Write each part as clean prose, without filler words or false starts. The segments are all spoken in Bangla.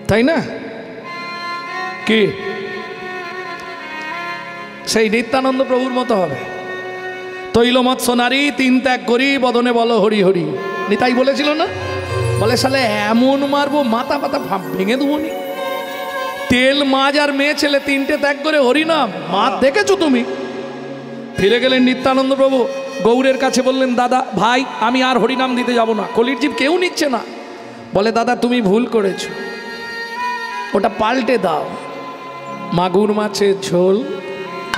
তাই না? কি সেই নিত্যানন্দ প্রভুর মতো হবে? তৈলমৎস্য নারী তিন ত্যাগ করি বদনে বলো হরি হরি, নিতাই বলেছিল না? বলে সালে এমন মারবো মাথা পাতা ভেঙে দেবো নি। তেল মাছ আর মেয়ে ছেলে তিনটে ত্যাগ করে হরিনাম, মাছ দেখেছো তুমি? ফিরে গেলেন নিত্যানন্দ প্রভু, গৌরের কাছে বললেন, দাদা ভাই আমি আর হরিনাম দিতে যাব না, কলির জীব কেউ নিচ্ছে না। বলে দাদা তুমি ভুল করেছো, ওটা পাল্টে দাও। মাগুর মাছের ঝোল,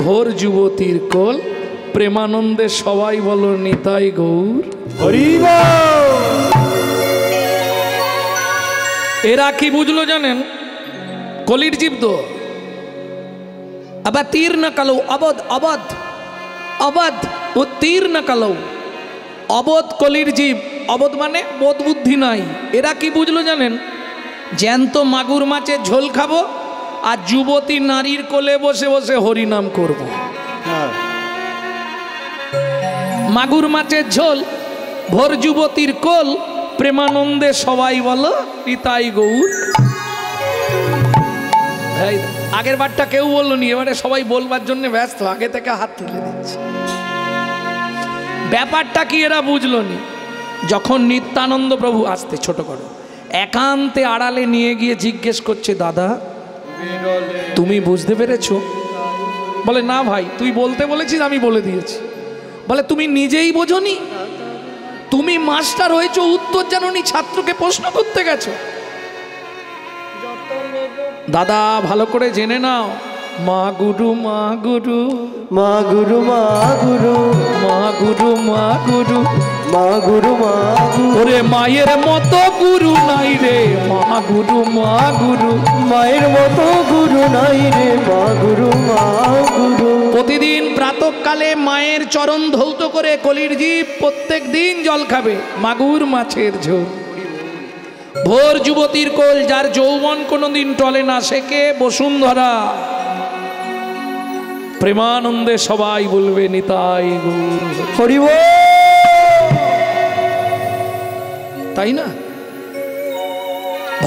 ভোর যুবতীর কোল, প্রেমানন্দে সবাই বলো নিতাই গৌর হরি বল। এরা কি বুঝলো জানেন? কলির জীব তো আবার তীর না কালো অবধ, অবধ অবধ ও তীর না কালো অবধ কলির জীব। অবধ মানে বোধ বুদ্ধি নাই। এরা কি বুঝলো জানেন? জ্যান্ত মাগুর মাছের ঝোল খাবো আর যুবতী নারীর কোলে বসে বসে হরিনাম করব। মাগুর মাছের ঝোল, ভোর যুবতীর কোল, প্রেমানন্দে সবাই বলো নিতাই গৌর। আগের বারটা কেউ বললো নি, এবারে সবাই বলবার জন্য ব্যস্ত, আগে থেকে হাত তুলে দিচ্ছে। ব্যাপারটা কি এরা বুঝলো নি? যখন নিত্যানন্দ প্রভু আসতে ছোট করো একান্তে আড়ালে নিয়ে গিয়ে জিজ্ঞেস করছে, দাদা তুমি বুঝতে পেরেছো? বলে না ভাই, তুই বলতে বলেছিস আমি বলে দিয়েছি। বলে তুমি নিজেই বোঝনি? তুমি মাস্টার হয়েছো, উত্তর জানোনি, ছাত্রকে প্রশ্ন করতে গেছো। দাদা ভালো করে জেনে নাও, মা গুরু মা গুরু মা গুরু মা গুরু মা গুরু মা গুরু মা গুরু মা গুরু, ওরে মায়ের মতো গুরু নাই রে, মা গুরু মা গুরু, মায়ের মতো গুরু নাই রে, মা গুরু মা গুরু। প্রতিদিন প্রাতঃকালে মায়ের চরণ ধৌত করে কলির জীব প্রত্যেক দিন জল খাবে মাগুর মাছের ঝোল। ভোর যুবতীর কোল, যার যৌবন কোনোদিন টলে না, সে কে? বসুন্ধরা। প্রেমানন্দে সবাই বলবে নিতাই গৌর হরি বল। তাই না?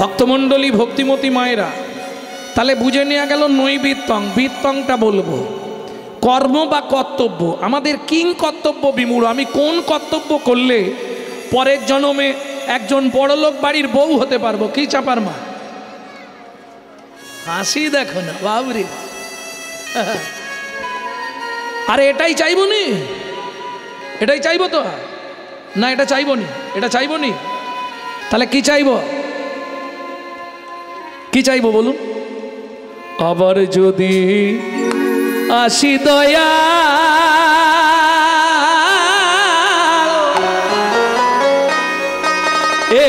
ভক্তমণ্ডলী ভক্তিমতী মায়েরা, তাহলে বুঝে নেওয়া গেল নৈবিত্তং। বিত্তংটা বলবো কর্ম বা কর্তব্য, আমাদের কিং কর্তব্য বিমূঢ়। আমি কোন কর্তব্য করলে পরের জন্মে একজন বড়লোক বাড়ির বউ হতে পারবো? কি চাপার মা হাসি দেখো না বাবরি। আরে এটাই চাইবো নি, এটাই চাইবো তো না? এটা চাইবো নি, এটা চাইবো নি, তাহলে কি চাইবো? কি চাইবো বলুন? আবার যদি আসি দয়া এ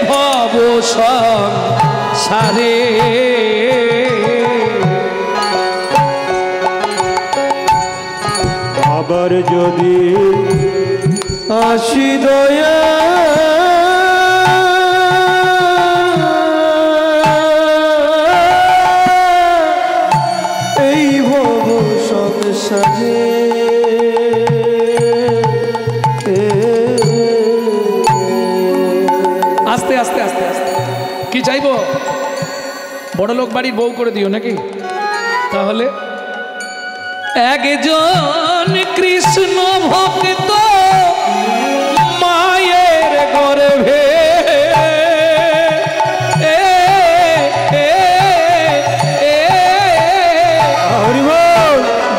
ভব সংসারে, আবার যদি আসি দয়া এই ভব সংসারে, আস্তে আস্তে আস্তে আস্তে কি চাইবো? বড়লোক বাড়ির বউ করে দিও নাকি? তাহলে একজন কৃষ্ণ ভক্ত মায়ের গর্ভে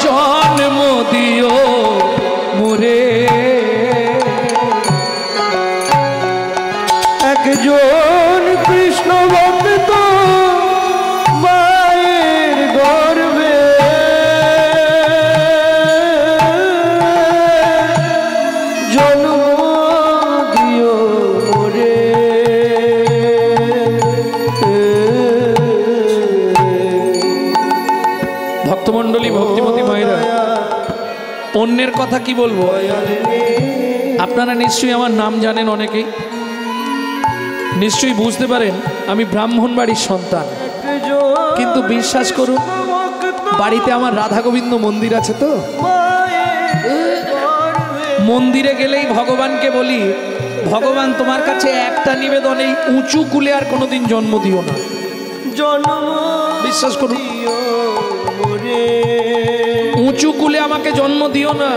জন্ম দিও মুরে। একজন কৃষ্ণ ভক্ত মায়ের গর্ভে জন্ম দিও মোরে। ভক্তমণ্ডলী ভক্তিমতী মায়েরা, অন্যের কথা কি বলবো? আপনারা নিশ্চয়ই আমার নাম জানেন, অনেকেই নিশ্চয়ই বুঝতে পারেন আমি ব্রাহ্মণ বাড়ির সন্তান। কিন্তু বিশ্বাস করুন, বাড়িতে আমার রাধা গোবিন্দ মন্দির আছে তো, মন্দিরে গেলেই ভগবানকে বলি, ভগবান তোমার কাছে একটা নিবেদন, এই উঁচু কুলে আর কোনোদিন জন্ম দিও না। জন্ম বিশ্বাস করুন, দিও মোরে। উঁচু কুলে আমাকে জন্ম দিও না।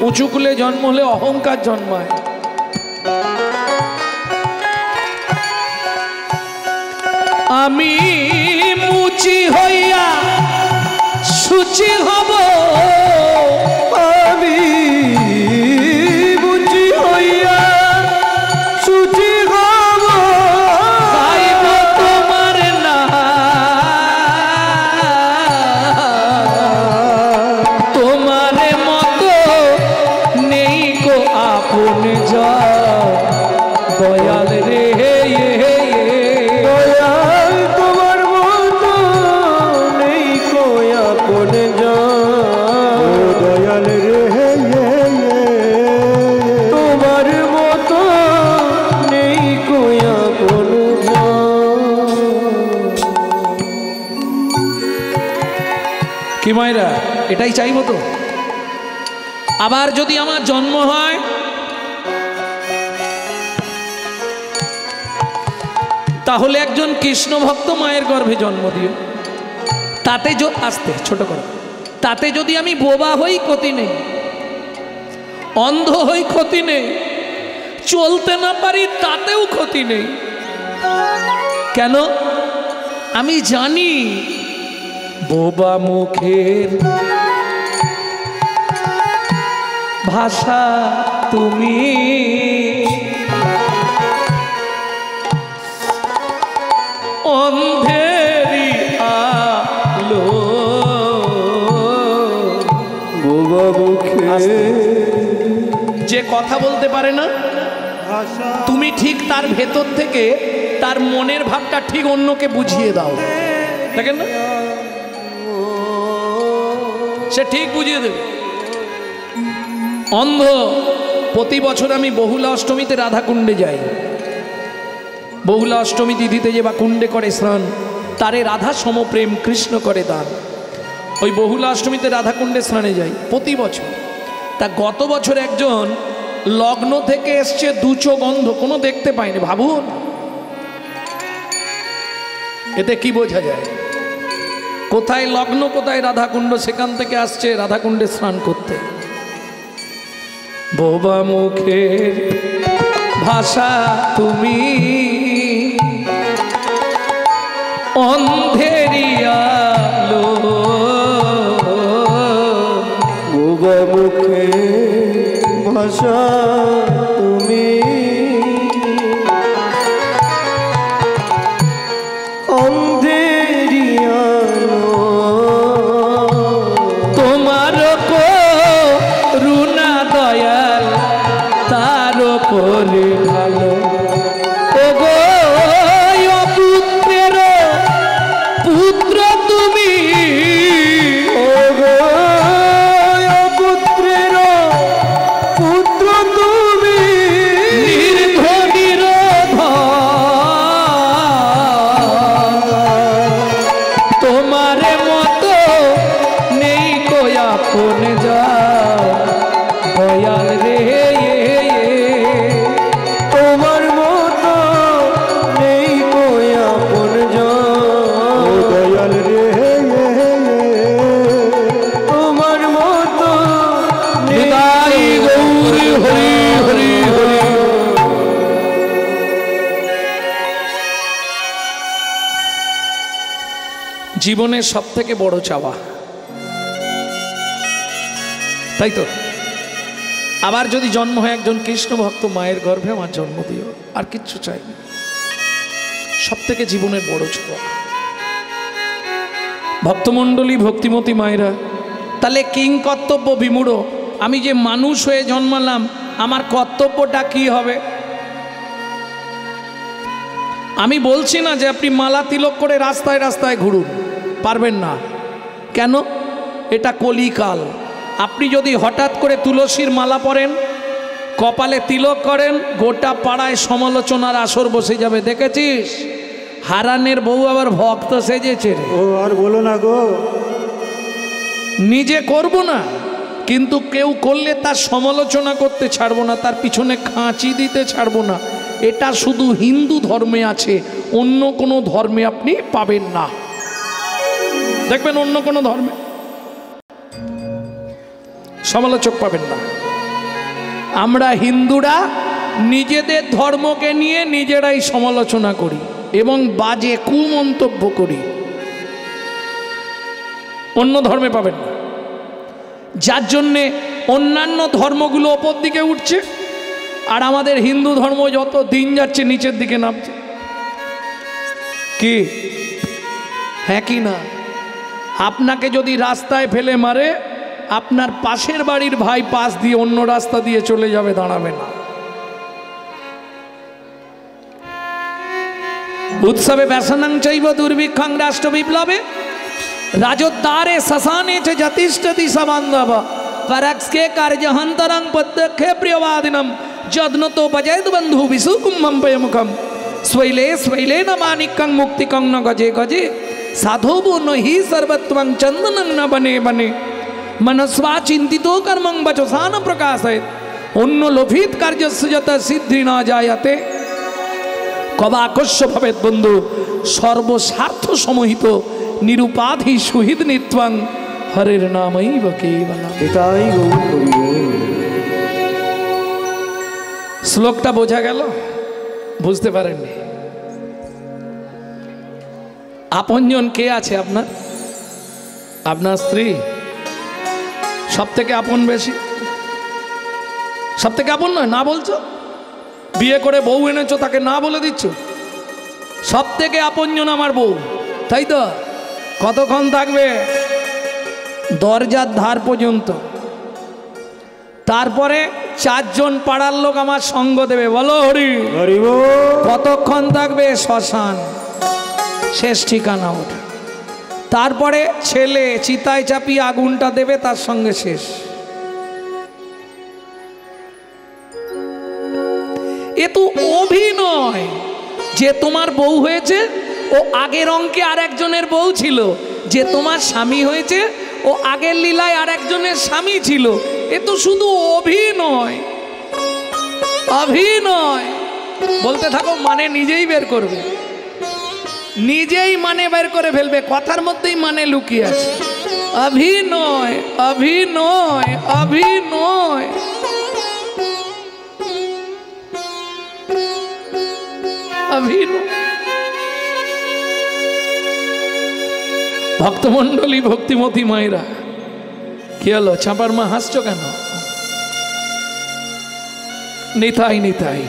উঁচু কুলে জন্ম হলে অহংকার জন্মায়। আমি মুচি হইয়া সুচি হব, আমি বুঝি হইয়া সুচি হব, গাইব তোমার নাম। তোমার মতো নেই গো আপন যা, দয়াল রে দয়াল তোমার মতো নেই কই আপন জন। দয়াল রে তোমার মতো নেই কই আপন জন। কি মায়েরা, এটাই চাইবো তো? আবার যদি আমার জন্ম হয়, তাহলে একজন কৃষ্ণ ভক্ত মায়ের গর্ভে জন্ম দিও। তাতে আসতে ছোট করো, তাতে যদি আমি বোবা হই ক্ষতি নেই, অন্ধ হই ক্ষতি নেই, চলতে না পারি তাতেও ক্ষতি নেই। কেন? আমি জানি বোবা মুখের ভাষা তুমি, অন্ধেরি আলো। বোবা মুখে যে কথা বলতে পারে না, তুমি ঠিক তার ভেতর থেকে তার মনের ভাবটা ঠিক অন্যকে বুঝিয়ে দাও, দেখেন না, সে ঠিক বুঝিয়ে দেবে। অন্ধ, প্রতি বছর আমি বহুলা অষ্টমীতে রাধাকুণ্ডে যাই। বহুলা অষ্টমী তিথিতে যে বা কুণ্ডে করে স্নান, তারে রাধা সমপ্রেম কৃষ্ণ করে দান। ওই বহুলা অষ্টমীতে রাধাকুণ্ডে স্নানে যাই প্রতি বছর। তা গত বছর একজন লগ্ন থেকে এসছে, দু চোখ অন্ধ, কোনো দেখতে পায়নি। ভাবুন এতে কি বোঝা যায়? কোথায় লগ্ন কোথায় রাধাকুণ্ড, সেখান থেকে আসছে রাধাকুণ্ডে স্নান করতে। বোবা মুখের ভাষা তুমি, অন্ধেরি আলো। বোবা মুখে ভাষা তুমি, অন্ধেরি আলো। তোমার করুণা দয়াল তার উপরে ভালো। ওগো পুত্রের পুত্র তুমি, ওগো পুত্রের পুত্র তুমি, নির্ধনীর তোমার মতো নেই কই আপন যা, দয়াল রে তোমার মতো নেই কই আপন জন। দয়াল রে তোমার মতো নেই নিতাই গৌর হরি হরি হরি। জীবনের সব থেকে বড় চাওয়া, তাই তো? আবার যদি জন্ম হয় একজন কৃষ্ণ ভক্ত মায়ের গর্ভে, আমার জন্ম দিও, আর কিচ্ছু চাই না। সব থেকে জীবনের বড় চাওয়া। ভক্তমণ্ডলী, ভক্তিমতী মায়েরা, তাহলে কিং কর্তব্য বিমূঢ়। আমি যে মানুষ হয়ে জন্মালাম, আমার কর্তব্যটা কি হবে? আমি বলছি না যে আপনি মালা তিলক করে রাস্তায় রাস্তায় ঘুরুন, পারবেন না। কেন? এটা কলিকাল। আপনি যদি হঠাৎ করে তুলসীর মালা পরেন, কপালে তিলক করেন, গোটা পাড়ায় সমালোচনার আসর বসে যাবে। দেখেছিস হারানের বউ আবার ভক্ত সেজেছে রে। ও আর বলো না গো। নিজে করব না, কিন্তু কেউ করলে তার সমালোচনা করতে ছাড়বো না, তার পিছনে খাঁচি দিতে ছাড়বো না। এটা শুধু হিন্দু ধর্মে আছে, অন্য কোনো ধর্মে আপনি পাবেন না। দেখবেন অন্য কোনো ধর্মে সমালোচক পাবেন না। আমরা হিন্দুরা নিজেদের ধর্মকে নিয়ে নিজেরাই সমালোচনা করি এবং বাজে কুমন্তব্য করি, অন্য ধর্মে পাবেন না। যার জন্যে অন্যান্য ধর্মগুলো ওপর দিকে উঠছে আর আমাদের হিন্দু ধর্ম যত দিন যাচ্ছে নিচের দিকে নামছে। কি হ্যাঁ কি না? আপনাকে যদি রাস্তায় ফেলে মারে, আপনার পাশের বাড়ির ভাই পাশ দিয়ে অন্য রাস্তা দিয়ে চলে যাবে, দাঁড়াবে না। উৎসবে ব্যসনং চৈব দুর্ভিক্ষং রাষ্ট্র বিপ্লবে রাজোদ্ধারে শ্মশানে চ যতিষ্ঠতি সবান্ধব পরক্সকে কার্যহন্তরং পদ্যক্ষে প্রিয়বাদিনম যদ্নতো পজেদ বন্ধু বিশুকুম্ভম পয়মুখম स्वैले स्वैले न मानिकं मुक्तिकं न गजे गजे साधोबो न हि सर्वत्वं चंदनं न बने बने मनस्वा चिंतितो कर्मं वचसा न प्रकाशयेत् अन्य लोभित कार्यस्य यत सिद्धि न जायते कवाकस्य भवेत् बंधु सर्वस्वार्थ समहित निरुपाधि सुहृद नित्वं हरेर नामैव केवलम्। এটাই গৌর হরিবোল। শ্লোকটা বোঝা গেল? বুঝতে পারেননি? আপনজন কে আছে আপনার? আপনার স্ত্রী সব থেকে আপন বেশি? সব থেকে আপন নয়? না বলছো? বিয়ে করে বউ এনেছো, তাকে না বলে দিচ্ছ? সব থেকে আপনজন আমার বউ, তাই তো? কতক্ষণ থাকবে? দরজার ধার পর্যন্ত। তারপরে চারজন পাড়ার লোক আমার সঙ্গ দেবে, বলো হরি হরি বল। কতক্ষণ থাকবে? শ্মশান, শেষ ঠিকানা ওঠে। তারপরে ছেলে চিতায় চাপিয়ে আগুনটা দেবে, তার সঙ্গে শেষ। এ তো অভিনয়। যে তোমার বউ হয়েছে ও আগের অঙ্কে আর একজনের বউ ছিল, যে তোমার স্বামী হয়েছে ও আগের লীলায় আর একজনের স্বামী ছিল। এ তো শুধু অভিনয়, অভিনয়। বলতে থাকো, মানে নিজেই বের করবে, নিজেই মানে বের করে ফেলবে, কথার মধ্যেই মানে লুকিয়ে আছে। অভিনয়, অভিনয়, অভিনয়। অভিনয়। ভক্তমণ্ডলী, ভক্তিমতী মায়েরা, কি হলো? চাপার মা হাসছো কেন? নিতাই নিতাই।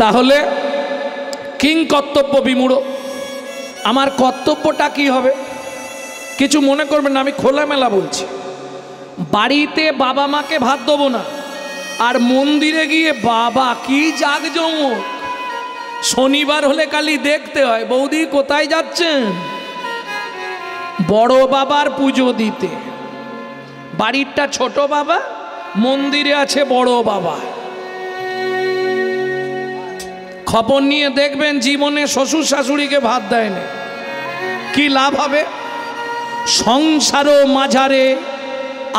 তাহলে কিং কর্তব্য বিমূঢ়, আমার কর্তব্যটা কি হবে? কিছু মনে করবেন না, আমি খোলামেলা বলছি। বাড়িতে বাবা মাকে ভাত দেবো না, আর মন্দিরে গিয়ে বাবা কি জাঁকজমক। শনিবার হলে খালি দেখতে হয়, বৌদি কোথায় যাচ্ছেন? বড় বাবার পুজো দিতে। বাড়িরটা ছোট বাবা, মন্দিরে আছে বড় বাবা। খবর নিয়ে দেখবেন জীবনে শ্বশুর শাশুড়িকে ভাত দেয়নি, কি লাভ হবে? সংসারও মাঝারে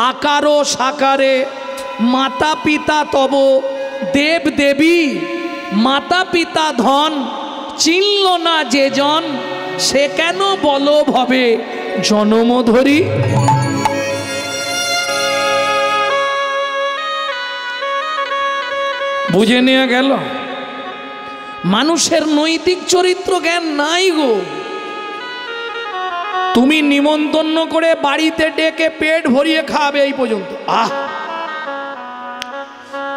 আকারও সাকারে মাতা পিতা তব দেব দেবী মাতা পিতা ধন চিনল না যে জন সে কেন বলো ভবে জনম ধরি। বুঝে নেওয়া গেল? মানুষের নৈতিক চরিত্র জ্ঞান নাই গো। তুমি নিমন্ত্রণ করে বাড়িতে ডেকে পেট ভরিয়ে খাবে এই পর্যন্ত। আহ,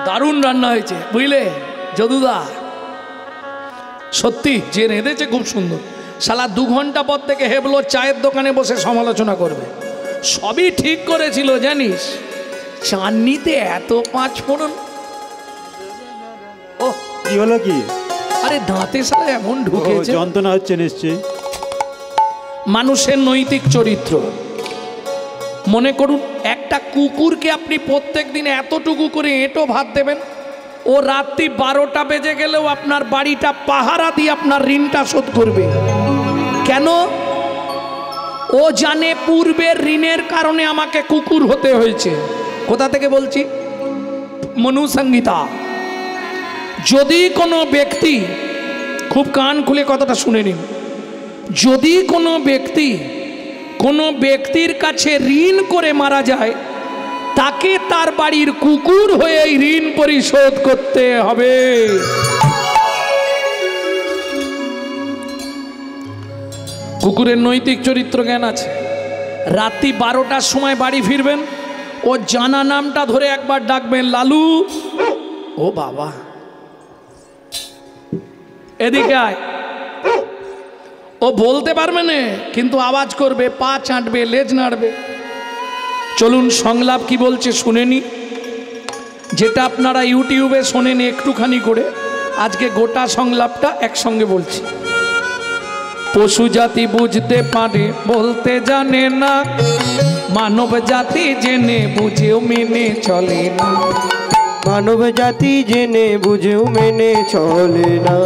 দারুণ রান্না হয়েছে বুঝলে যদুদা, সত্যি যে রেঁধেছে খুব সুন্দর। শালা 2 ঘন্টা পর থেকে হেবলো চায়ের দোকানে বসে সমালোচনা করবে। সবই ঠিক করেছিল জানিস, চাটনিতে এত 5 ফোড়ন। ও কি হলো কি? আরে দাঁতে শালা এমন ঢুকেছে। যন্ত্রণা হচ্ছে নিশ্চয়ই। মানুষের নৈতিক চরিত্র মনে করুন, একটা কুকুরকে আপনি প্রত্যেক দিন এতটুকু করে এঁটো ভাত দেবেন, ও রাত্রি 12টা বেজে গেলেও আপনার বাড়িটা পাহারা দিয়ে আপনার ঋণটা শোধ করবে। কেন? ও জানে পূর্বের ঋণের কারণে আমাকে কুকুর হতে হয়েছে। কোথা থেকে বলছি? মনুসংহিতা। যদি কোনো ব্যক্তি, খুব কান খুলে কথাটা শুনে নিন, যদি কোনো ব্যক্তির কাছে ঋণ করে মারা যায়, তাকে তার বাড়ির কুকুর হয়ে এই ঋণ পরিশোধ করতে হবে। কুকুরের নৈতিক চরিত্র জ্ঞান আছে। রাত্রি 12টার সময় বাড়ি ফিরবেন, ও জানা নামটা ধরে একবার ডাকবেন, লালু। ও বাবা, এদিকে আয়। ও বলতে পারবে না, কিন্তু আওয়াজ করবে, পা চাটবে, লেজ নাড়বে। চলুন সংলাপ কি বলছে শুনে নি। যেটা আপনারা ইউটিউবে শোনেন একটুখানি করে, আজকে গোটা সংলাপটা একসঙ্গে বলছি। পশু জাতি বুঝতে পারে, বলতে জানে না, মানব জাতি জেনে বুঝেও মেনে চলে না। মানব জাতি জেনে বুঝেও মেনে চলে না।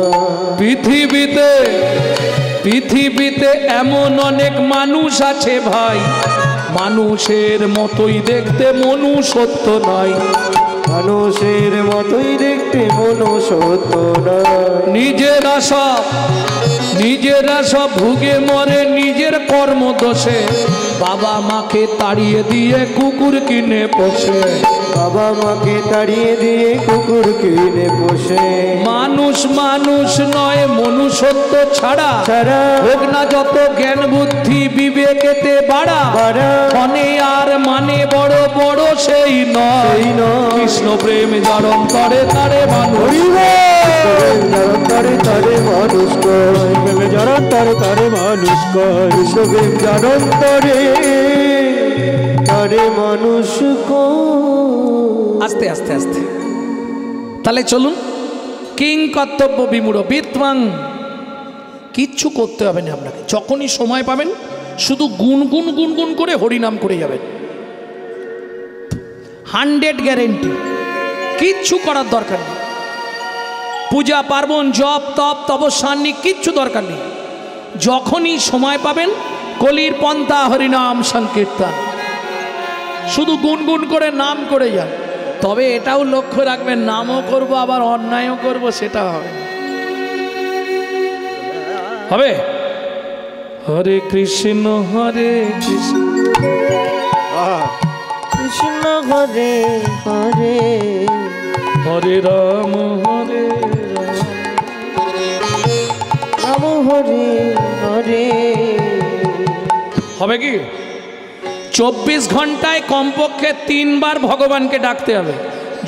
পৃথিবীতে এমন অনেক মানুষ আছে ভাই, মানুষের মতোই দেখতে মনুষ্যত্ব নয়। মানুষের মতোই দেখতে মনুষ্যত্ব নয়। নিজেরা সব ভুগে মরে নিজের কর্ম দোষে, বাবা মাকে তাড়িয়ে দিয়ে কুকুর কিনে পোষে। বাবা মাকে তাড়িয়ে দিয়ে কুকুর কিনে পোষে। মানুষ নয়, মনুষ্যত্ব ছাড়া হোক না যত জ্ঞান বুদ্ধি বিবেকেতে বাড়া, মনে আর মানে বড় বড় সেই নয়। কৃষ্ণ প্রেম যার অন্তরে তারে মানুষ, তারে মানুষ কয়, যার অন্তরে তারে মানুষ কয়। কৃষ্ণ প্রেম যার অন্তরে তারে মানুষ কয়। আস্তে আস্তে আস্তে। তাহলে চলুন, কিং কর্তব্য বিমূঢ় বিদ্বাং। কিচ্ছু করতে হবে না আপনাকে। যখনই সময় পাবেন শুধু গুনগুন করে হরিনাম করে যাবেন, 100 গ্যারেন্টি। কিচ্ছু করার দরকার নেই। পূজা পার্বণ, জপ তপ তপস্যান্নি কিচ্ছু দরকার নেই। যখনই সময় পাবেন কলির পন্থা হরিনাম সংকীর্তন, শুধু গুনগুন করে নাম করে যান। তবে এটাও লক্ষ্য রাখবেন, নামও করব আবার অন্যায়ও করব, সেটা হবে। হরে কৃষ্ণ কৃষ্ণ কৃষ্ণ হরে হরে, হরে রাম রাম হরে হরে। হবে কি 24 ঘন্টায় কমপক্ষে 3 বার ভগবানকে ডাকতে হবে।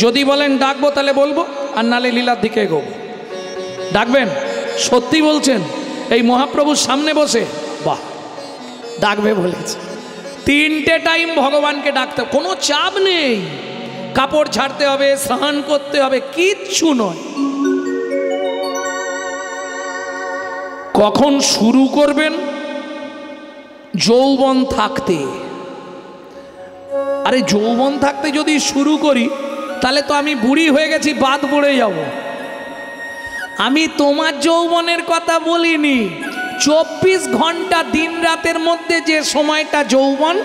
যদি বলেন ডাকবো তাহলে বলবো, আর নালে লীলার দিকে এগোবো। ডাকবেন? সত্যি বলছেন? এই মহাপ্রভুর সামনে বসে? বাহ, ডাকবে বলেছে। 3টে টাইম ভগবানকে ডাকতে, কোনো চাপ নেই। কাপড় ছাড়তে হবে, স্নান করতে হবে, কিচ্ছু নয়। কখন শুরু করবেন? যৌবন থাকতে। আরে যৌবন থাকতে যদি শুরু করি, তাহলে তো আমি বুড়ি হয়ে গেছি, বাদ পড়ে যাব। আমি তোমার যৌবনের কথা বলিনি। 24 ঘন্টা দিন রাতের মধ্যে যে সময়টা যৌবন,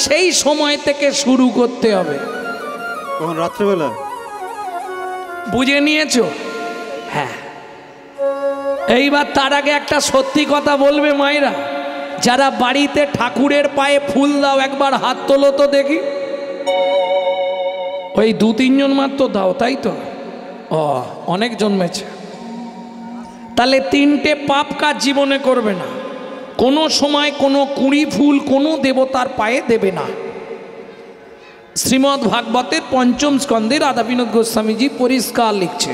সেই সময় থেকে শুরু করতে হবে। কখন? রাত্রেবেলা। বুঝে নিয়েছো? হ্যাঁ। এইবার তার আগে একটা সত্যি কথা বলবে মায়েরা, যারা বাড়িতে ঠাকুরের পায়ে ফুল দাও, একবার হাত তোলো তো দেখি। ওই 2-3 জন মাত্র দাও, তাই তো? অনেক জন্মেছে। তাহলে 3টে পাপ কাজ জীবনে করবে না। কোনো সময় কোনো কুঁড়ি ফুল কোনো দেবতার পায়ে দেবে না। শ্রীমদ্ ভাগবতের 5ম স্কন্ধে রাধা বিনোদ গোস্বামীজি পরিষ্কার লিখছে,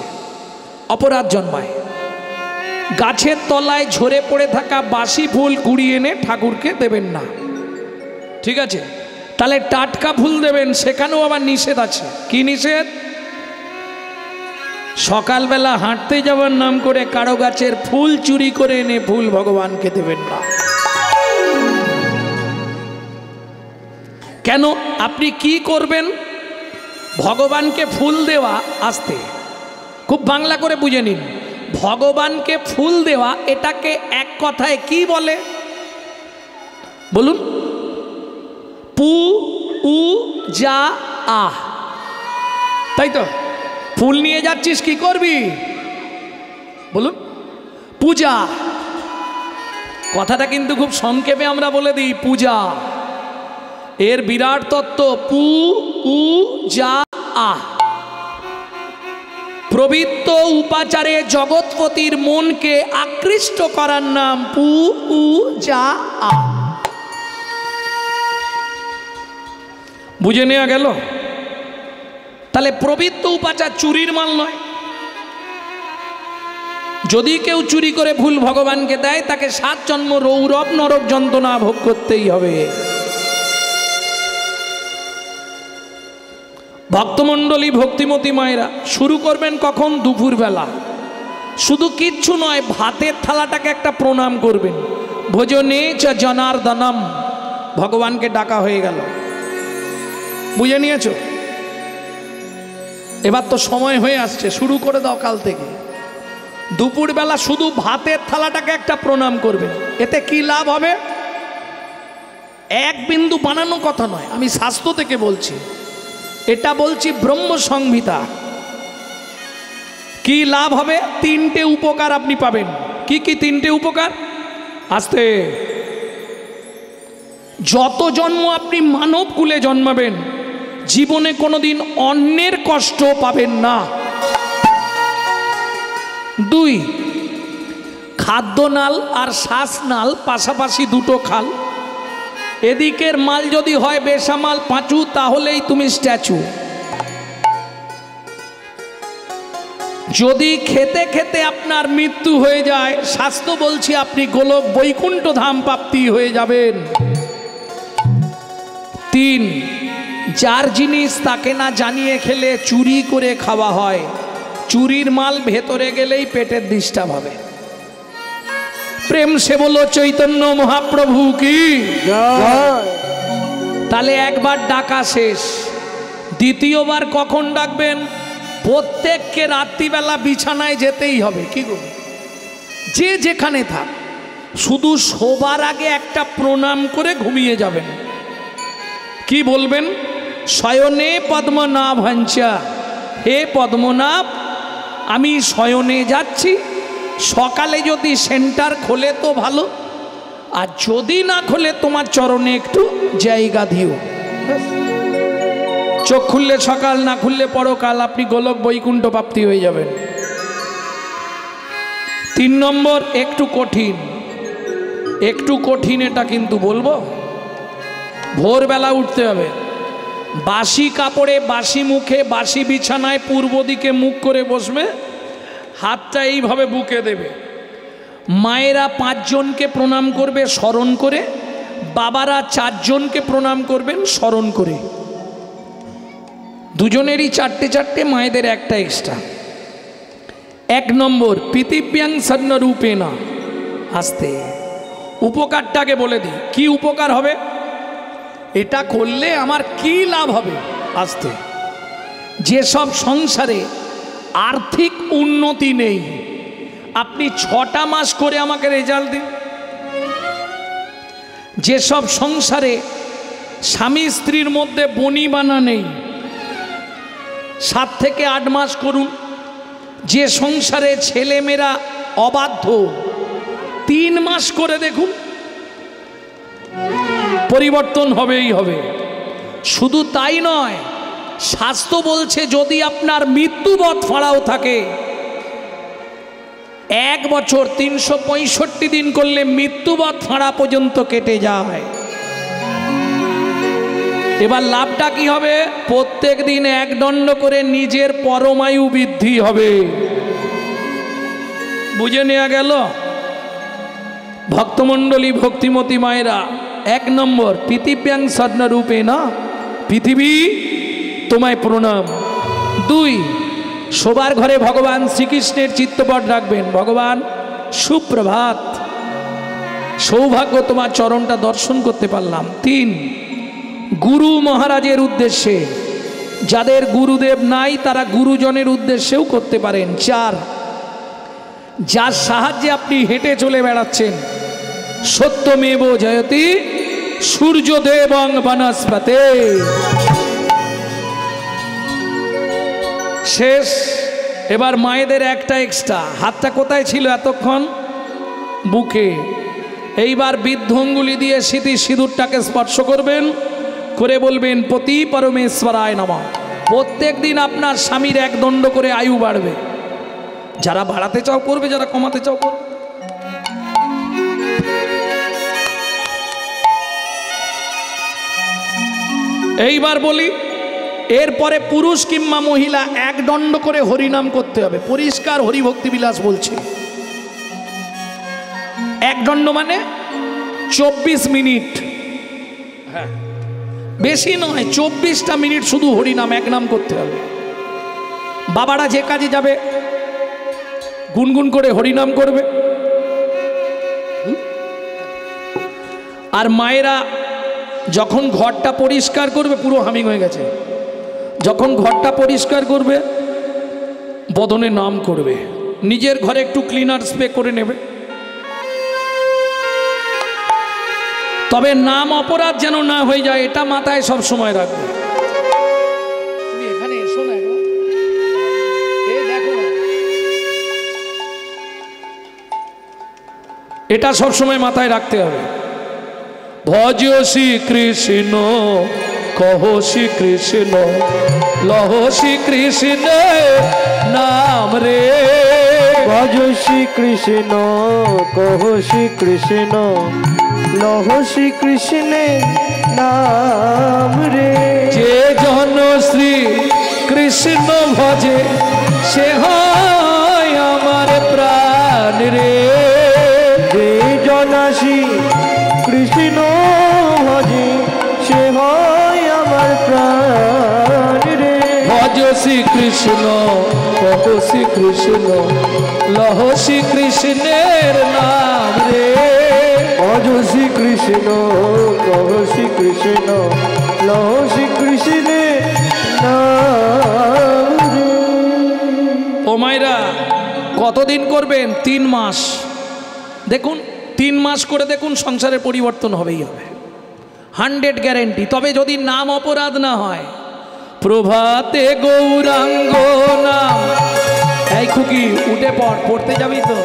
অপরাধ জন্মায়। গাছের তলায় ঝরে পড়ে থাকা বাসি ফুল কুড়িয়ে এনে ঠাকুরকে দেবেন না, ঠিক আছে? তাহলে টাটকা ফুল দেবেন, সেখানেও আবার নিষেধ আছে। কি নিষেধ? সকালবেলা হাঁটতে যাওয়ার নাম করে কারো গাছের ফুল চুরি করে এনে ফুল ভগবানকে দেবেন না। কেন? আপনি কি করবেন? ভগবানকে ফুল দেওয়া, আসতে খুব বাংলা করে বুঝে নিন। ভগবানকে ফুল দেওয়া, এটাকে এক কথায় কি বলে বলুন? পূজা। তাই তো? ফুল নিয়ে যাচ্ছিস, কি করবি বলুন? পূজা। কথাটা কিন্তু খুব সংক্ষেপে আমরা বলে দিই, পূজা। এর বিরাট তত্ত্ব পু উ যা আ। প্রবৃত্ত উপাচারে জগৎপতির মনকে আকৃষ্ট করার নাম পু উ যা আ। বুঝে নেওয়া গেল? তাহলে প্রবৃত্ত উপাচার চুরির মাল নয়। যদি কেউ চুরি করে ভুল ভগবানকে দেয়, তাকে 7 জন্ম রৌরব নরক যন্ত্রণা ভোগ করতেই হবে। ভক্তমণ্ডলী, ভক্তিমতী মায়েরা, শুরু করবেন কখন? দুপুরবেলা। শুধু কিচ্ছু নয়, ভাতের থালাটাকে একটা প্রণাম করবেন। ভোজনে চ জনার্দনম, ভগবানকে ডাকা হয়ে গেল। বুঝে নিয়েছো? এবার তো সময় হয়ে আসছে, শুরু করে দাও কাল থেকে। দুপুরবেলা শুধু ভাতের থালাটাকে একটা প্রণাম করবেন। এতে কি লাভ হবে? এক বিন্দু বানানো কথা নয়, আমি শাস্ত্র থেকে বলছি, এটা বলছি ব্রহ্ম সংহিতা। কি লাভ হবে? 3টে উপকার আপনি পাবেন। কি কি 3টে উপকার? আস্তে। যত জন্ম আপনি মানব কুলে জন্মাবেন, জীবনে কোনোদিন অন্যের কষ্ট পাবেন না। 2, খাদ্যনাল আর শ্বাসনাল পাশাপাশি দুটো খাল। এদিকের মাল যদি হয় বেসামাল পাঁচু, তাহলেই তুমি স্ট্যাচু। যদি খেতে খেতে আপনার মৃত্যু হয়ে যায়, শাস্ত্র বলছি আপনি গোলক বৈকুণ্ঠ ধাম প্রাপ্তি হয়ে যাবেন। 3, যার জিনিস তাকে না জানিয়ে খেলে চুরি করে খাওয়া হয়। চুরির মাল ভেতরে গেলেই পেটের ডিস্টার্ব হবে। প্রেম সে বলো চৈতন্য মহাপ্রভু কি। তাহলে একবার ডাকা শেষ। দ্বিতীয়বার কখন ডাকবেন? প্রত্যেককে রাত্রিবেলা বিছানায় যেতেই হবে। কি গো, যে যেখানে থাক, শুধু শোবার আগে একটা প্রণাম করে ঘুমিয়ে যাবেন। কি বলবেন? শয়নে পদ্মনাভাঞ্চা, হে পদ্মনাভ, আমি শয়নে যাচ্ছি। সকালে যদি সেন্টার খোলে তো ভালো, আর যদি না খোলে তোমার চরণে একটু জায়গা দিও। চোখ খুললে সকাল, না খুললে পরকাল, আপনি গোলক বৈকুণ্ঠ প্রাপ্তি হয়ে যাবেন। 3 নম্বর, একটু কঠিন। একটু কঠিন এটা কিন্তু বলবো। ভোরবেলা উঠতে হবে, বাসি কাপড়ে, বাসি মুখে, বাসি বিছানায় পূর্ব দিকে মুখ করে বসবে, হাতটা এইভাবে বুকে দেবে। মায়েরা 5 জনকে প্রণাম করবে স্মরণ করে, বাবারা 4 জনকে প্রণাম করবেন স্মরণ করে। দুজনেরই 4টে, মায়েদের একটা এক্সট্রা। 1 নম্বর, পৃথিব্যাং সন্ন রূপেণা। আস্তে, উপকারটাকে বলে দিই, কি উপকার হবে? এটা করলে আমার কি লাভ হবে? আস্তে। যেসব সংসারে আর্থিক উন্নতি নেই, আপনি 6টা মাস করে আমাকে রেজাল্ট দিন। যেসব সংসারে স্বামী স্ত্রীর মধ্যে বনিবানা নেই, 7 থেকে 8 মাস করুন। যে সংসারে ছেলেমেয়েরা অবাধ্য, 3 মাস করে দেখুন, পরিবর্তন হবেই হবে। শুধু তাই নয়, শাস্ত্র বলছে যদি আপনার মৃত্যুবৎ ফাঁড়াও থাকে, 1 বছর 365 দিন করলে মৃত্যুবৎ ফাঁড়া পর্যন্ত কেটে যায়। এবার লাভটা কি হবে? প্রত্যেক দিন 1 দণ্ড করে নিজের পরমায়ু বৃদ্ধি হবে। বুঝে নেওয়া গেল? ভক্তমণ্ডলী, ভক্তিমতী মায়েরা, 1 নম্বর, পৃথিব্যাং স্বর্ণরূপে না, পৃথিবী তোমায় প্রণাম। 2, শোবার ঘরে ভগবান শ্রীকৃষ্ণের চিত্তপট রাখবেন। ভগবান সুপ্রভাত, সৌভাগ্য তোমার চরণটা দর্শন করতে পারলাম। 3, গুরু মহারাজের উদ্দেশ্যে, যাদের গুরুদেব নাই তারা গুরুজনের উদ্দেশ্যেও করতে পারেন। 4, যার সাহায্যে আপনি হেঁটে চলে বেড়াচ্ছেন, সত্যমেব জয়তি সূর্যদেবং বনস্পতে। শেষ। এবার মায়েদের একটা এক্সট্রা, হাতটা কোথায় ছিল এতক্ষণ? বুকে। এইবার বৃদ্ধ অঙ্গুলি দিয়ে স্মৃতি সিঁদুরটাকে স্পর্শ করবেন, করে বলবেন পতি পরমেশ্বরায় নমঃ। প্রত্যেক দিন আপনার স্বামীর 1 দণ্ড করে আয়ু বাড়বে। যারা বাড়াতে চাও করবে, যারা কমাতে চাও করবে। এইবার বলি, এরপরে পুরুষ কিংবা মহিলা 1 দণ্ড করে হরিনাম করতে হবে। পরিষ্কার হরিভক্তি বিলাস বলছে। 1 দণ্ড মানে 24 মিনিট, হ্যাঁ বেশি নয়, 24টা মিনিট শুধু হরিনাম 1 নাম করতে হবে। বাবারা যে কাজে যাবে গুনগুন করে হরিনাম করবে, আর মায়েরা যখন ঘরটা পরিষ্কার করবে, পুরো হামিং হয়ে গেছে, যখন ঘরটা পরিষ্কার করবে বদনে নাম করবে। নিজের ঘরে একটু ক্লিনার স্প্রে করে নেবে, তবে নাম অপরাধ যেন না হয়ে যায় এটা মাথায় সব সময় রাখবে। তুমি এখানে এসো না, এই দেখো, এটা সব সময় মাথায় রাখতে হবে। ভজ শ্রী কৃষ্ণ, কহ শ্রী কৃষ্ণ, লহ শ্রী কৃষ্ণ নাম রে। ভজ শ্রী কৃষ্ণ, কহ শ্রী কৃষ্ণ, লহ শ্রী কৃষ্ণের নাম রে। যে জন শ্রী কৃষ্ণ ভজে, সে হয় আমার প্রাণ রে। যে জন শ্রী কৃষ্ণ ভজে, সে হয় আমার প্রাণ রে। ভজ শ্রী কৃষ্ণ, কহ শ্রী কৃষ্ণ, লহ শ্রী কৃষ্ণের নাম রে। ভজ শ্রী কৃষ্ণ, কহ শ্রী কৃষ্ণ, লহ শ্রী কৃষ্ণের নাম রে। ও মায়েরা, কতদিন করবেন? 3 মাস। দেখুন 3 মাস করে দেখুন, সংসারের পরিবর্তন হবেই হবে, 100 গ্যারেন্টি। তবে যদি নাম অপরাধ না হয়। প্রভাতে গৌরাঙ্গ নাম, এই খুকি উঠে পড়, পড়তে যাবি তো?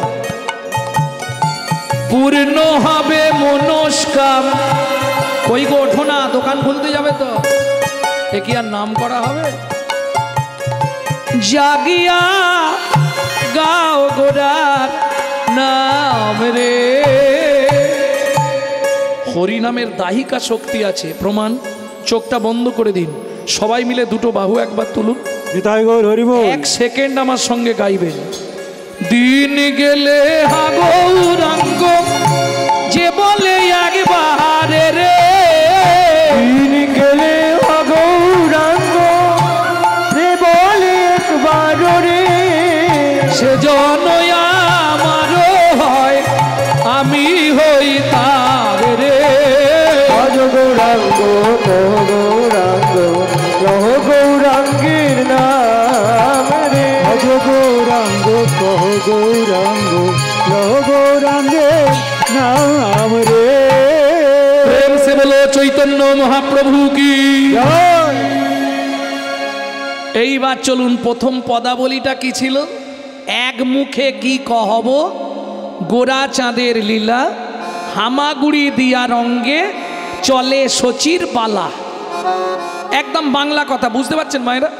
পূর্ণ হবে মনস্কাম। কই গো ওঠো না, দোকান খুলতে যাবে তো? এ কি আর নাম করা হবে? জাগিয়া গাও গোরার নাম রে। হরিনামের দাহিকা শক্তি আছে, প্রমাণ। চোখটা বন্ধ করে দিন, সবাই মিলে 2টো বাহু একবার তুলুন, নিতাই গৌর হরি বল। 1 সেকেন্ড আমার সঙ্গে গাইবেন। দিন গেলে হা গৌরাঙ্গ, যে বলে একবার রে। দিন গেলে হা গৌরাঙ্গ, যে বলে একবার রে। সে জন আমারও হয়, আমি হই তার রে। ভজ গৌরাঙ্গ, কহ গৌরাঙ্গ, লহ গৌরাঙ্গের নাম রে। ভজ গৌরাঙ্গ, কহ গৌরাঙ্গ, লহ গৌরাঙ্গের নাম রে। প্রেম সে বলো চৈতন্য মহাপ্রভু কি। জয়। এইবার চলুন, প্রথম পদাবলীটা কি ছিল? 1 মুখে কি কহব, গোরা চাঁদের লীলা, হামাগুড়ি দিয়া রঙ্গে চলে শচীর পালা। একদম বাংলা কথা, বুঝতে পারছেন মায়েরা?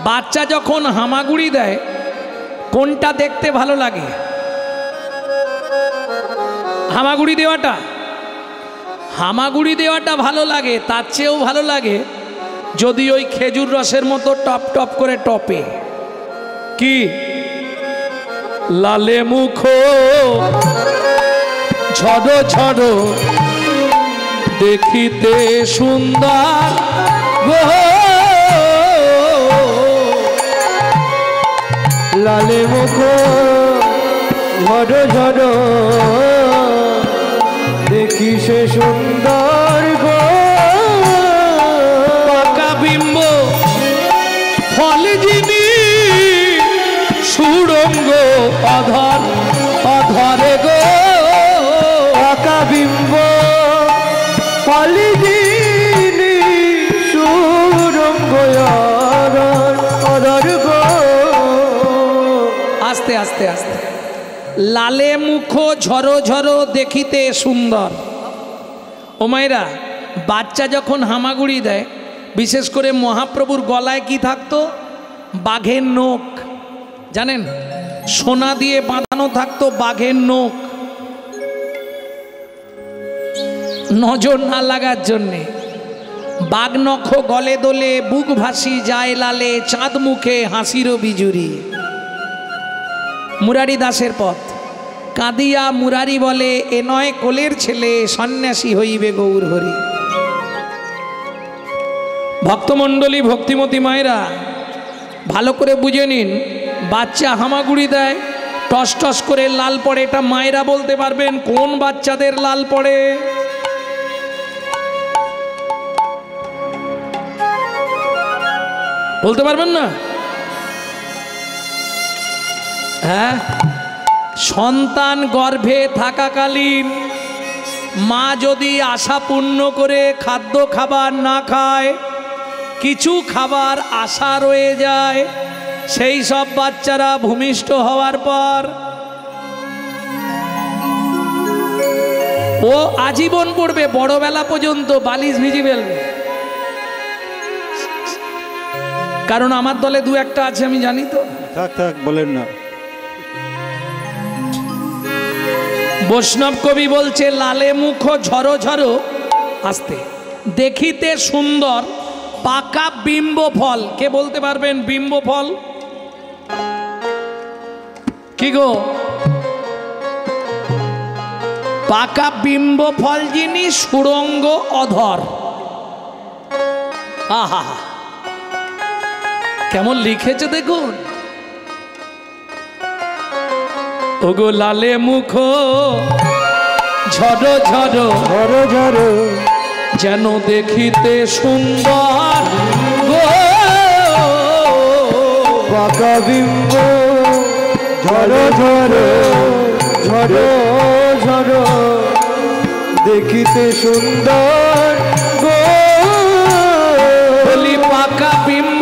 বাচ্চা যখন হামাগুড়ি দেয়, কোনটা দেখতে ভালো লাগে? হামাগুড়ি দেওয়াটা, হামাগুড়ি দেওয়াটা ভালো লাগে। তার চেয়েও ভালো লাগে যদি ওই খেজুর রসের মতো টপ টপ করে টপে। কি লালে মুখ ঝড়ো ঝড়ো, দেখিতে সুন্দর গো। লালে মুখ ঝড় ঝড়, দেখি সে সুন্দর গো। পাকা বিম্ব ফল যিনি, সুরঙ্গ অধর অধরে গো। পাকা বিম্ব ফলি দিনি, সুরঙ্গ অধর অধর গো। আস্তে আস্তে আস্তে। লালে মুখ ঝরো ঝরো দেখিতে সুন্দর। ও মায়েরা, বাচ্চা যখন হামাগুড়ি দেয়, বিশেষ করে মহাপ্রভুর গলায় কি থাকতো? বাঘের নখ, জানেন? সোনা দিয়ে বাঁধানো থাকতো বাঘের নখ, নজর না লাগার জন্যে। বাঘ নখ গলে দোলে, বুক ভাসি যায় লালে, চাঁদ মুখে হাসিরও বিজুরি। মুরারি দাসের পথ। কাঁদিয়া মুরারি বলে, এ নয় কোলের ছেলে, সন্ন্যাসী হইবে গৌর হরি। ভক্তমণ্ডলী, ভক্তিমতী মায়েরা, ভালো করে বুঝে নিন। বাচ্চা হামাগুড়ি দেয়, টস টস করে লাল পড়ে। এটা মায়েরা বলতে পারবেন কোন বাচ্চাদের লাল পড়ে? বলতে পারবেন না? হ্যাঁ, সন্তান গর্ভে থাকাকালীন মা যদি আশা পূর্ণ করে খাদ্য খাবার না খায়, কিছু খাবার আশা রয়ে যায়, সেই সব বাচ্চারা ভূমিষ্ঠ হওয়ার পর ও আজীবন পড়বে, বড়বেলা পর্যন্ত বালিশ ভিজি ফেলবে। কারণ আমার দলে দু একটা আছে, আমি জানি তো। থাক থাক, বলেন না। বৈষ্ণব কবি বলছে, লালে মুখ ঝরো ঝরো আস্তে দেখিতে সুন্দর, পাকা বিম্ব ফল। কে বলতে পারবেন বিম্ব ফল কি গো? পাকা বিম্ব ফল যিনি, সুরঙ্গ অধর। আহা, কেমন লিখেছে দেখুন। ওগো লালে মুখ ঝরো ঝরো ঝরো ঝরো যেন দেখিতে সুন্দর গো, পাকা বিম্ব ঝরো ঝরো ঝরো ঝরো দেখিতে সুন্দর গো। বলি পাকা বিম্ব,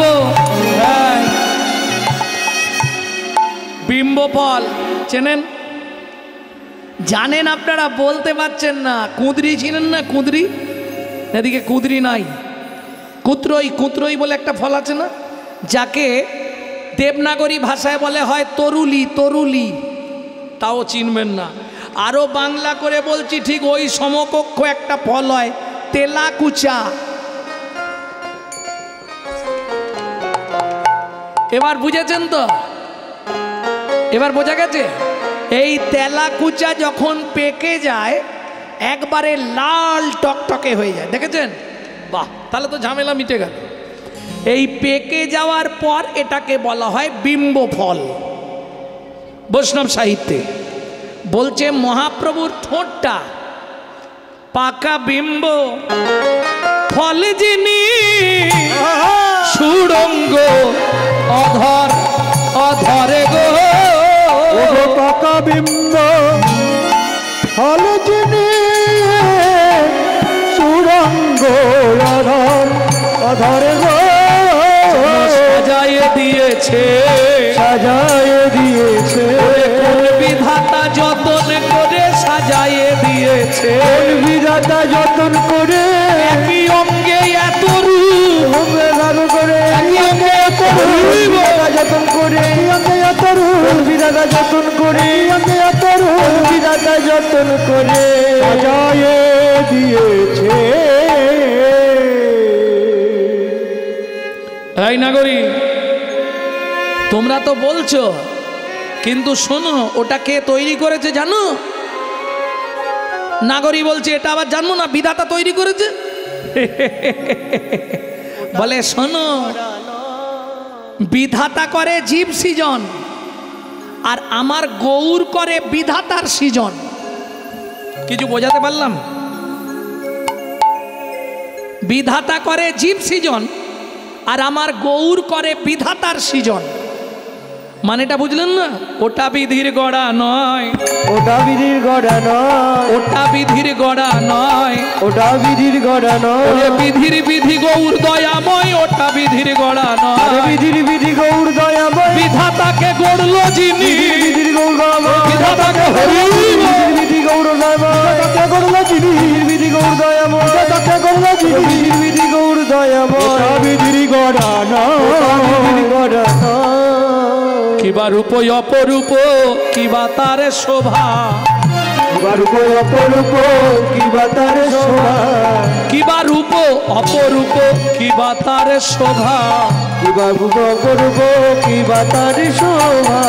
বিম্ব ফল চেনেন? জানেন আপনারা, বলতে পারছেন না। কুঁদরি চিনেন না? কুঁদরি, এদিকে কুঁদরি নাই, কুত্রই, কুত্রই বলে একটা ফল আছে না, যাকে দেবনাগরী ভাষায় বলে হয় তরুলি। তরুলি তাও চিনবেন না। আরও বাংলা করে বলছি, ঠিক ওই সমকক্ষ একটা ফল হয় তেলাকুচা। এবার বুঝেছেন তো? এবার বোঝা গেছে? এই তেলাকুচা যখন পেকে যায়, একবারে লাল টকটকে হয়ে যায়, দেখেছেন? বাহ, তাহলে তো ঝামেলা মিটে গেল। এই পেকে যাওয়ার পর এটাকে বলা হয় বিম্ব ফল। বৈষ্ণব সাহিত্যে বলছে, মহাপ্রভুর ঠোঁটটা পাকা বিম্ব ফল যিনি, সুরঙ্গ অধর অধরে গো। পাকা বিম্ব ফল যিনি, সুরঙ্গ অধর অধরে গো। সাজায়ে দিয়েছে, সাজায়ে দিয়েছে, কোন বিধাতা যতন করে সাজায়ে দিয়েছে। বিধাতা যতন করে, একই অঙ্গে এত রূপ, করে যতন করে, বিধাতা যতন করে, বিধাতা যতন করে সাজায়ে দিয়েছে। এই নাগরী, তোমরা তো বলছো, কিন্তু শোনো, ওটা কে তৈরি করেছে জানো? নাগরী বলছে, এটা আবার জানো না, বিধাতা তৈরি করেছে। বলে শোনো, বিধাতা করে জীব সৃজন, আর আমার গৌর করে বিধাতার সৃজন। কিছু বোঝাতে পারলাম? বিধাতা করে জীব সৃজন, আর আমার গৌর করে বিধাতার সৃজন। মানেটা বুঝলেন না? ওটা বিধির গড়া নয়, ওটা বিধির গড়া নয়, ওটা বিধির গড়া নয়, ওটা বিধির গড়া ওরে নয়, বিধির বিধি গৌর দয়াময়, ওটা বিধির গড়া আরে নয়। বিধির বিধি গৌর দয়াময়, বিধাতাকে গড়লো যিনি, বিধির গৌর দয়াময়, বিধাতাকে হরি বিধির বিধি গৌর দয়াময়, তাকে করলো যিনি, বিধি গৌর দয়াময়, তাকে করলো যিনি, বিধির বিধি গৌর দয়াময়, ওটা বিধির গড়া নয়, বিধির গড়া নয়। কিবা রূপ অপরূপ, কিবা তার শোভা, কিবা রূপ অপরূপ, কিবা তার শোভা, কিবা রূপ অপরূপ, কিবা তার শোভা। কিবা রূপ অপরূপ, কিবা তার শোভা।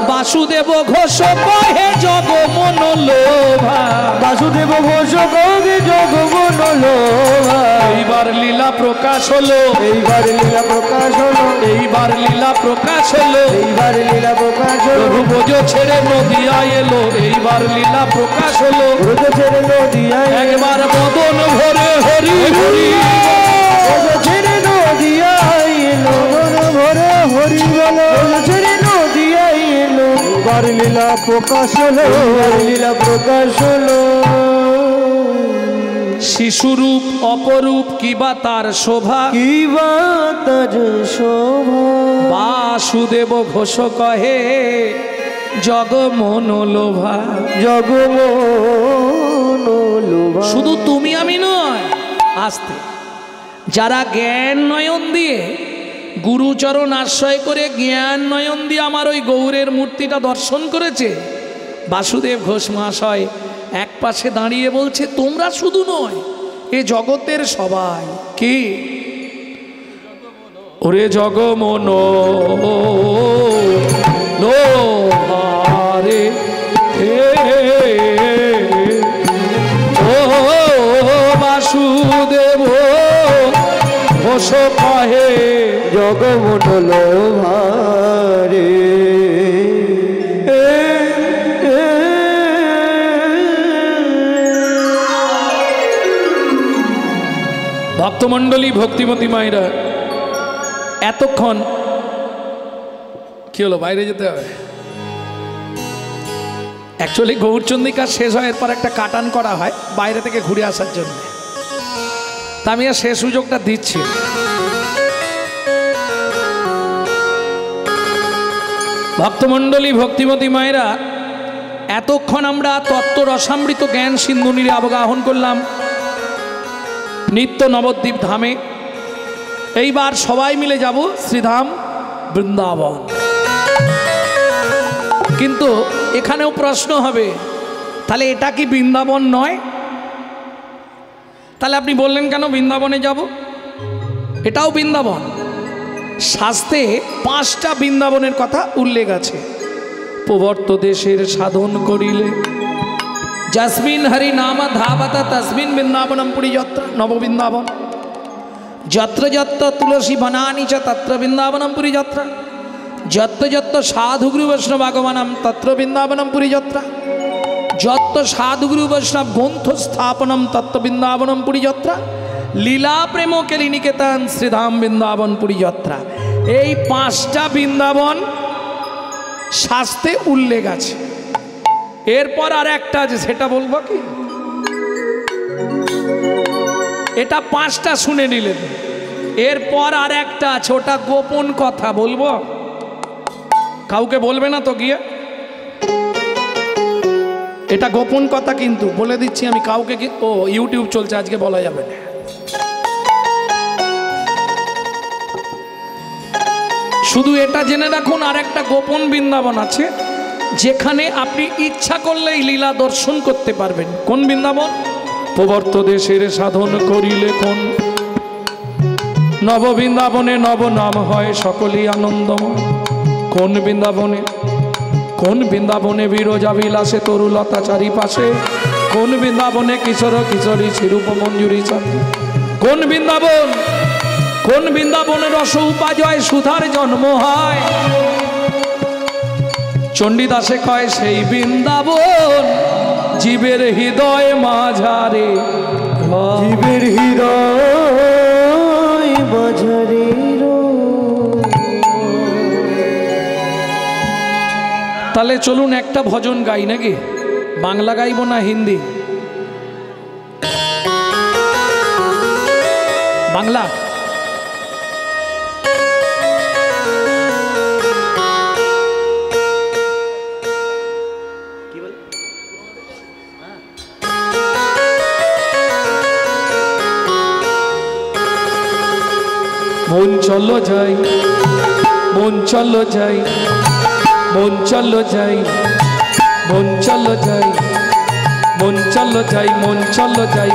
বাসুদেব ঘোষ কহে জগ মন লোভা, বাসুদেব ঘোষ কবে জগমন লোভা। এইবার লীলা প্রকাশ হলো, এইবার লীলা প্রকাশ হলো, এইবার লীলা প্রকাশ হলো। এইবার লীলা প্রকাশ হলো, প্রভু বোঝ ছেড়ে নদিয়া এলো, এইবার লীলা প্রকাশ হলো। ব্রত ছেড়ে নদিয়ায়, একবার বদন ভরে হরি হরি, ব্রত ছেড়ে নদিয়ায় এলো, মন ভরে হরি বলো, ব্রত ছেড়ে নদিয়ায় এলো। এইবার লীলা প্রকাশ হলো, এইবার লীলা প্রকাশ হলো। শিশুরূপ অপরূপ, কিবা তার শোভা। কিবা তার শোভা। বাসুদেব ঘোষ কহে জগ মন লোভা। জগমন লোভা। শুধু তুমি আমি নয়, আস্তে যারা জ্ঞান নয়ন দিয়ে, গুরুচরণ আশ্রয় করে জ্ঞান নয়ন দিয়ে আমার ওই গৌরের মূর্তিটা দর্শন করেছে, বাসুদেব ঘোষ মহাশয় এক পাশে দাঁড়িয়ে বলছে তোমরা শুধু নয়, এ জগতের সবাই। কি ওরে জগমন লোহারে ও বাসুদেব ঘোষ কহে জগমন লোভারে। ভক্তমণ্ডলী, ভক্তিমতী মায়েরা, এতক্ষণ কি হলো? বাইরে যেতে হবে। অ্যাকচুয়ালি গৌরচন্দ্রিকা শেষ হয়, এরপর একটা কাটান করা হয় বাইরে থেকে ঘুরে আসার জন্য। তা আমি আর সে সুযোগটা দিচ্ছি। ভক্তমণ্ডলী, ভক্তিমতী মায়েরা, এতক্ষণ আমরা তত্ত্ব রসামৃত জ্ঞান সিন্ধুনীরে অবগাহন করলাম নিত্য নবদ্বীপ ধামে। এইবার সবাই মিলে যাব শ্রীধাম বৃন্দাবন। কিন্তু এখানেও প্রশ্ন হবে, তাহলে এটা কি বৃন্দাবন নয়? তাহলে আপনি বললেন কেন বৃন্দাবনে যাব? এটাও বৃন্দাবন। শাস্ত্রে 5টা বৃন্দাবনের কথা উল্লেখ আছে। প্রবর্ত দেশের সাধন করিলে যস্মিন হরি নাম ধাবতা তস্মিন বৃন্দাবনম পুরী যত্র নববৃন্দাবন, যত্র যত্র তুলসী বনানি চ তত্র বৃন্দাবনম পুরী যত্র, যত্র যত্র সাধুগুরু বৈষ্ণব আগমনম তত্র বৃন্দাবনম পুরী যত্র, যত্র সাধুগুরু বৈষ্ণব গ্রন্থ স্থাপনম তত্র বৃন্দাবনম পুরী যত্র, লীলা প্রেম কেলি নিকেতন শ্রীধাম বৃন্দাবন পুরী যত্র। এই 5টা বৃন্দাবন শাস্ত্রে উল্লেখ আছে। এরপর আর একটা আছে, সেটা বলবো কি? এটা 5টা শুনে নিলেন। এরপর আর একটা আছে, ওটা গোপন কথা, বলবো? কাউকে বলবে না তো গিয়ে? এটা গোপন কথা, কিন্তু বলে দিচ্ছি আমি কাউকে। ও ইউটিউব চলছে, আজকে বলা যাবে না। শুধু এটা জেনে রাখুন, আর একটা গোপন বৃন্দাবন আছে যেখানে আপনি ইচ্ছা করলেই লীলা দর্শন করতে পারবেন। কোন বৃন্দাবন? প্রবর্ত দেশের সাধন করিলে কোন নব বৃন্দাবনে নব নাম হয় সকলই আনন্দময়। কোন বৃন্দাবনে? কোন বৃন্দাবনে বিরজা বিলাসে তরুলতা চারিপাশে, কোন বৃন্দাবনে কিশোর কিশোরী শিরূপ মঞ্জুরি চাঁদে, কোন বৃন্দাবন? কোন বৃন্দাবনে রস উপাজয় সুধার জন্ম হয়। চণ্ডীদাসে কয় সেই বৃন্দাবন জীবের হৃদয় মাঝারে, জীবের হৃদয় মাঝারে তাহলে চলুন একটা ভজন গাই নাকি? বাংলা গাইব না হিন্দি? বাংলা। মন চলো যাই, মন চলো যাই, মন চলো যাই, মন চলো যাই, মন চলো যাই, মন চলো যাই।